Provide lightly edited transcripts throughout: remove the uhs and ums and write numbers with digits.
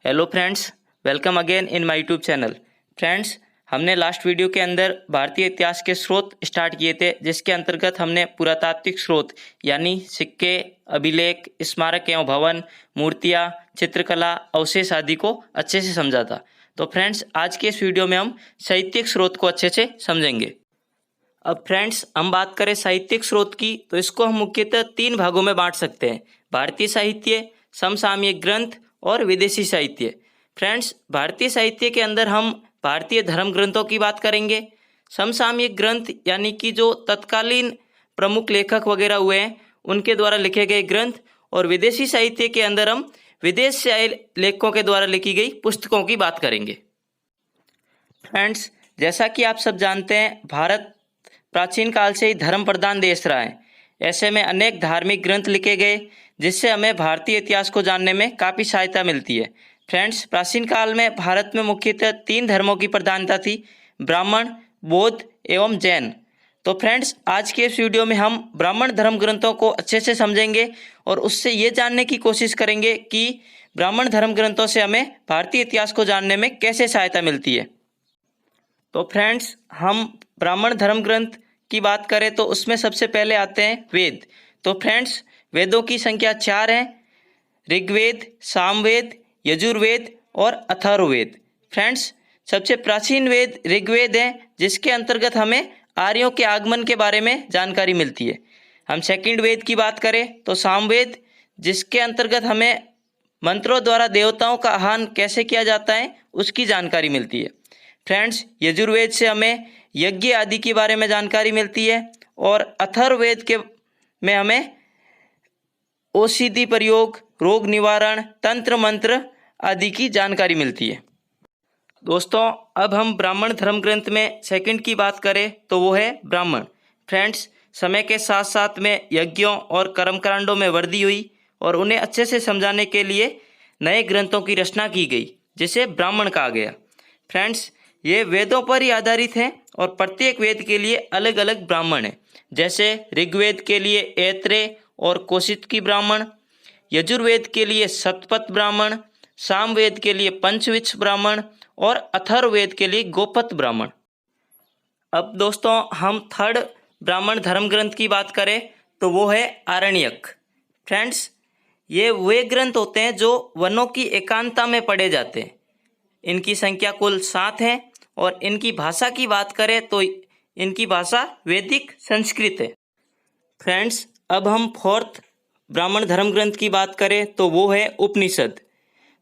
Hello friends, welcome again in my YouTube channel. Friends, हमने last video के अंदर भारतीय इतिहास के स्रोत स्टार्ट किए थे, जिसके अंतर्गत हमने पुरातात्विक स्रोत यानी सिक्के, अभिलेख, स्मारक एवं भवन, मूर्तियाँ, चित्रकला, अवशेष आदि को अच्छे से समझा था। तो फ्रेंड्स, आज के इस वीडियो में हम साहित्यिक स्रोत को अच्छे से समझेंगे। अब फ्रेंड्स, हम बात करें साहित्यिक स्रोत की, तो इसको हम मुख्यतः 3 भागों में बांट सकते हैं: भारतीय साहित्य, समसामयिक ग्रंथ और विदेशी साहित्य। फ्रेंड्स, भारतीय साहित्य के अंदर हम भारतीय धर्म ग्रंथों की बात करेंगे। समसामयिक ग्रंथ यानी कि जो तत्कालीन प्रमुख लेखक वगैरह हुए हैं उनके द्वारा लिखे गए ग्रंथ। और विदेशी साहित्य के अंदर हम विदेश से आए लेखकों के द्वारा लिखी गई पुस्तकों की बात करेंगे। फ्रेंड्स, जैसा कि आप सब जानते हैं, भारत प्राचीन काल से ही धर्म प्रधान देश रहा है। ऐसे में अनेक धार्मिक ग्रंथ लिखे गए, जिससे हमें भारतीय इतिहास को जानने में काफ़ी सहायता मिलती है। फ्रेंड्स, प्राचीन काल में भारत में मुख्यतः 3 धर्मों की प्रधानता थी: ब्राह्मण, बौद्ध एवं जैन। तो फ्रेंड्स, आज के इस वीडियो में हम ब्राह्मण धर्म ग्रंथों को अच्छे से समझेंगे और उससे ये जानने की कोशिश करेंगे कि ब्राह्मण धर्म ग्रंथों से हमें भारतीय इतिहास को जानने में कैसे सहायता मिलती है। तो फ्रेंड्स, हम ब्राह्मण धर्म ग्रंथ की बात करें तो उसमें सबसे पहले आते हैं वेद। तो फ्रेंड्स, वेदों की संख्या 4 है: ऋग्वेद, सामवेद, यजुर्वेद और अथर्ववेद। फ्रेंड्स, सबसे प्राचीन वेद ऋग्वेद है, जिसके अंतर्गत हमें आर्यों के आगमन के बारे में जानकारी मिलती है। हम सेकंड वेद की बात करें तो सामवेद, जिसके अंतर्गत हमें मंत्रों द्वारा देवताओं का आह्वान कैसे किया जाता है उसकी जानकारी मिलती है। फ्रेंड्स, यजुर्वेद से हमें यज्ञ आदि के बारे में जानकारी मिलती है और अथर्ववेद के में हमें औषधि प्रयोग, रोग निवारण, तंत्र मंत्र आदि की जानकारी मिलती है। दोस्तों, अब हम ब्राह्मण धर्म ग्रंथ में सेकंड की बात करें तो वो है ब्राह्मण। फ्रेंड्स, समय के साथ साथ में यज्ञों और कर्मकांडों में वृद्धि हुई और उन्हें अच्छे से समझाने के लिए नए ग्रंथों की रचना की गई, जिसे ब्राह्मण कहा गया। फ्रेंड्स, ये वेदों पर ही आधारित हैं और प्रत्येक वेद के लिए अलग अलग ब्राह्मण हैं। जैसे ऋग्वेद के लिए ऐत्रेय और कौशिकी ब्राह्मण, यजुर्वेद के लिए शतपथ ब्राह्मण, सामवेद के लिए पंचविंश ब्राह्मण और अथर्ववेद के लिए गोपथ ब्राह्मण। अब दोस्तों, हम थर्ड ब्राह्मण धर्म ग्रंथ की बात करें तो वो है आरण्यक। फ्रेंड्स, ये वे ग्रंथ होते हैं जो वनों की एकांतता में पढ़े जाते हैं। इनकी संख्या कुल 7 है और इनकी भाषा की बात करें तो इनकी भाषा वैदिक संस्कृत है। फ्रेंड्स, अब हम फोर्थ ब्राह्मण धर्म ग्रंथ की बात करें तो वो है उपनिषद।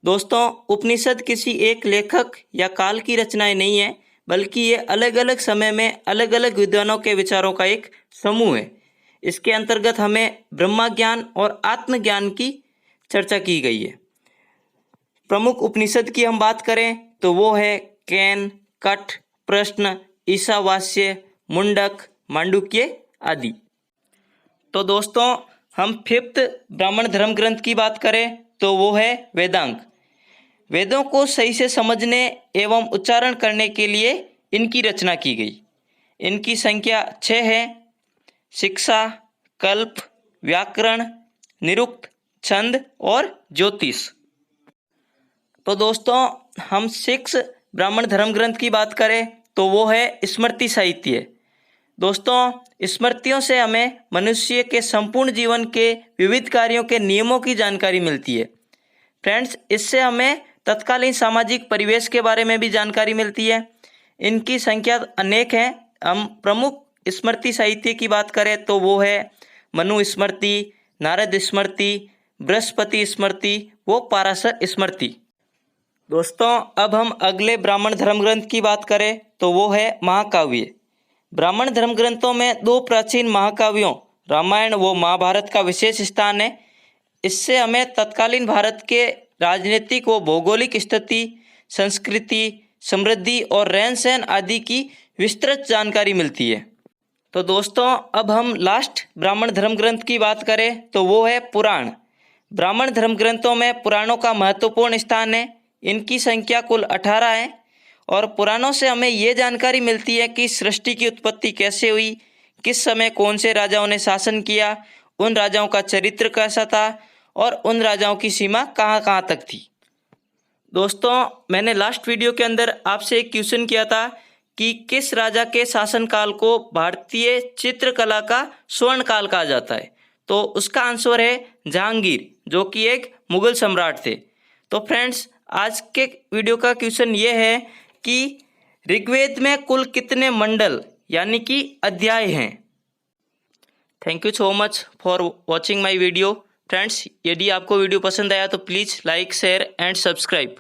दोस्तों, उपनिषद किसी एक लेखक या काल की रचनाएं नहीं है, बल्कि ये अलग अलग समय में अलग अलग विद्वानों के विचारों का एक समूह है। इसके अंतर्गत हमें ब्रह्मा ज्ञान और आत्मज्ञान की चर्चा की गई है। प्रमुख उपनिषद की हम बात करें तो वो है कैन, कठ, प्रश्न, ईशावास्य, मुंडक, मांडुक्य आदि। तो दोस्तों, हम फिफ्थ ब्राह्मण धर्म ग्रंथ की बात करें तो वो है वेदांग। वेदों को सही से समझने एवं उच्चारण करने के लिए इनकी रचना की गई। इनकी संख्या 6 है: शिक्षा, कल्प, व्याकरण, निरुक्त, छंद और ज्योतिष। तो दोस्तों, हम 6 ब्राह्मण धर्म ग्रंथ की बात करें तो वो है स्मृति साहित्य। दोस्तों, स्मृतियों से हमें मनुष्य के संपूर्ण जीवन के विविध कार्यों के नियमों की जानकारी मिलती है। फ्रेंड्स, इससे हमें तत्कालीन सामाजिक परिवेश के बारे में भी जानकारी मिलती है। इनकी संख्या अनेक है। हम प्रमुख स्मृति साहित्य की बात करें तो वो है मनु स्मृति, नारद स्मृति, बृहस्पति स्मृति व पाराशर स्मृति। दोस्तों, अब हम अगले ब्राह्मण धर्म ग्रंथ की बात करें तो वो है महाकाव्य। ब्राह्मण धर्म ग्रंथों में 2 प्राचीन महाकाव्यों रामायण व महाभारत का विशेष स्थान है। इससे हमें तत्कालीन भारत के राजनीतिक व भौगोलिक स्थिति, संस्कृति, समृद्धि और रहन सहन आदि की विस्तृत जानकारी मिलती है। तो दोस्तों, अब हम लास्ट ब्राह्मण धर्म ग्रंथ की बात करें तो वो है पुराण। ब्राह्मण धर्म ग्रंथों में पुराणों का महत्वपूर्ण स्थान है। इनकी संख्या कुल 18 है और पुराणों से हमें ये जानकारी मिलती है कि सृष्टि की उत्पत्ति कैसे हुई, किस समय कौन से राजाओं ने शासन किया, उन राजाओं का चरित्र कैसा था और उन राजाओं की सीमा कहाँ कहाँ तक थी। दोस्तों, मैंने लास्ट वीडियो के अंदर आपसे एक क्वेश्चन किया था कि किस राजा के शासनकाल को भारतीय चित्रकला का स्वर्ण काल कहा जाता है। तो उसका आंसर है जहांगीर, जो कि एक मुगल सम्राट थे। तो फ्रेंड्स, आज के वीडियो का क्वेश्चन ये है कि ऋग्वेद में कुल कितने मंडल यानी कि अध्याय हैं। Thank you so much for watching my video. Friends, यदि आपको वीडियो पसंद आया तो please like, share and subscribe.